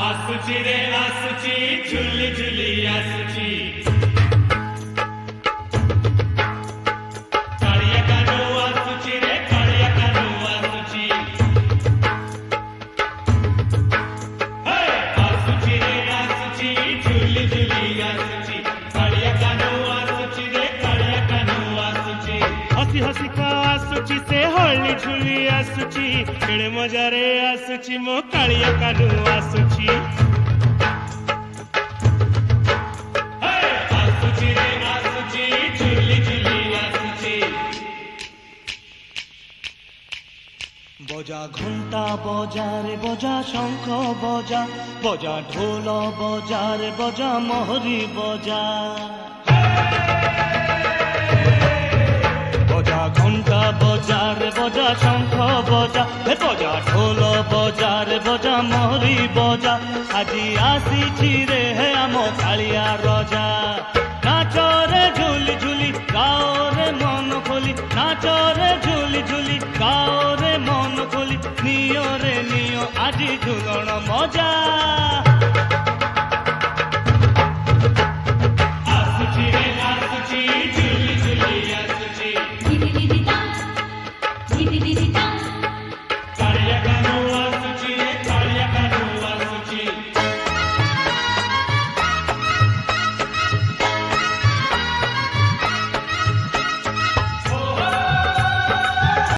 आसुची रे आसुची झुली झुली आसुची काळिया कानो आसुची रे काळिया कानो आसुची हे आसुची रे आसुची झुली झुली आसुची काळिया कानो आसुची रे काळिया कानो आसुची हसी हसी का आसुची से हळली झुली आसुची केड़े मजा रे आसुची मो काळिया कानो आसुची आसुची रे आसुची झुली झुली आसुची बजा घंटा बजा रे बजा शंख बजा बजा ढोल बजा रे बजा मोहरी बजा बजा घंटा बजा रे बजा शंख बजा हे बजा ढोल बजा रे बजा मोहरी बजा আজি आसीछि रे हे आम कालिया रजा नाच रे झुली झुली गाओ रे मन खोली नाच रे झुली झुली गाओ रे मन खोली नियो रे नियो আজি झुलण मजा।